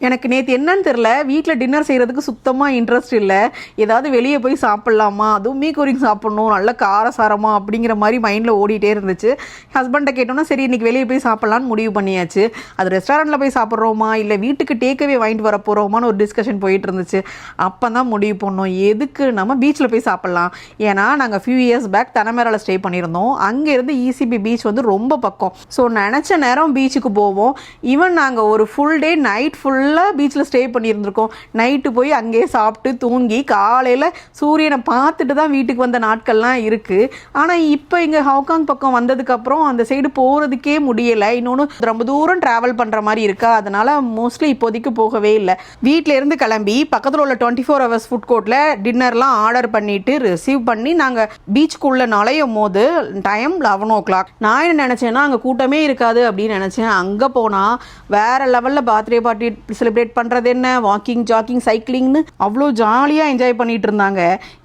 எனக்கு நேற்று என்னன்னு தெரில, வீட்டில் டின்னர் செய்கிறதுக்கு சுத்தமாக இன்ட்ரெஸ்ட் இல்லை. ஏதாவது வெளியே போய் சாப்பிட்லாமா, அதுவும் மீகோரிங் சாப்பிட்ணும், நல்ல காரசாரமாக அப்படிங்கிற மாதிரி மைண்டில் ஓடிட்டே இருந்துச்சு. ஹஸ்பண்டை கேட்டோன்னா சரி இன்றைக்கி வெளியே போய் சாப்பிட்லான்னு முடிவு பண்ணியாச்சு. அது ரெஸ்டாரண்ட்டில் போய் சாப்பிட்றோமா இல்லை வீட்டுக்கு டேக்கவே வாங்கிட்டு வர போகிறோமான்னு ஒரு டிஸ்கஷன் போயிட்டு இருந்துச்சு. அப்போ தான் முடிவு பண்ணோம் எதுக்கு நம்ம பீச்சில் போய் சாப்பிட்லாம். ஏன்னா நாங்கள் ஃபியூ இயர்ஸ் பேக் தனமேரால ஸ்டே பண்ணியிருந்தோம். அங்கேருந்து இசிபி பீச் வந்து ரொம்ப பக்கம். ஸோ நினச்ச நேரம் பீச்சுக்கு போவோம். ஈவன் நாங்கள் ஒரு ஃபுல் டே நைட் ஃபுல்லாக பீச்சில் ஸ்டே பண்ணியிருந்திருக்கோம். நைட்டு போய் அங்கேயே சாப்பிட்டு தூங்கி காலையில் சூரியனை பார்த்துட்டு தான் வீட்டுக்கு வந்த நாட்கள்லாம் இருக்குது. ஆனால் இப்போ இங்கே ஹாங்காங் பக்கம் வந்ததுக்கப்புறம் அந்த சைடு போகிறதுக்கே முடியலை. இன்னொன்று ரொம்ப தூரம் ட்ராவல் பண்ணுற மாதிரி இருக்கா, அதனால் மோஸ்ட்லி இப்போதைக்கு போகவே இல்லை. வீட்டிலேருந்து கிளம்பி பக்கத்தில் உள்ள 24 hours ஃபுட் கோர்ட்டில் டின்னர்லாம் ஆர்டர் பண்ணிவிட்டு ரிசீவ் பண்ணி நாங்கள் பீச்சுக்குள்ளே நுழையும் போது டைம் 11 o'clock. நான் என்ன நினச்சேன்னா அங்கே கூட்டமே இருக்காது அப்படின்னு நினச்சேன். அங்கே போனால் வேறு லெவலில் பர்த்டே பார்ட்டி செலிப்ரேட் பண்ணுறது என்ன, வாக்கிங் ஜாக்கிங் சைக்கிளிங்னு அவ்வளோ ஜாலியாக என்ஜாய் பண்ணிகிட்டு இருந்தாங்க.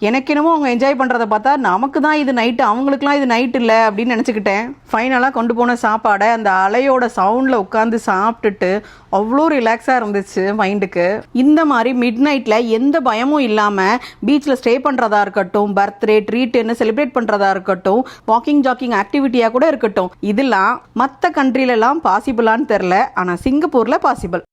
எனக்கு என்னமோ அவங்க என்ஜாய் பண்ணுறதை பார்த்தா நமக்கு தான் இது நைட்டு, அவங்களுக்குலாம் இது நைட் இல்லை அப்படின்னு நினச்சிக்கிட்டேன். ஃபைனலாக கொண்டு போன சாப்பாடை அந்த அலையோட சவுண்டில் உட்காந்து சாப்பிட்டுட்டு அவ்வளோ ரிலாக்ஸாக இருந்துச்சு மைண்டுக்கு. இந்த மாதிரி மிட் நைட்டில் எந்த பயமும் இல்லாமல் பீச்சில் ஸ்டே பண்ணுறதா இருக்கட்டும், பர்த்டே ட்ரீட்டுன்னு செலிப்ரேட் பண்ணுறதா இருக்கட்டும், வாக்கிங் ஜாக்கிங் ஆக்டிவிட்டியாக கூட இருக்கட்டும், இதெல்லாம் மற்ற கண்ட்ரிலெலாம் பாசிபிளான்னு தெரில. ஆனால் சிங்கப்பூரில் பாசிபிள்.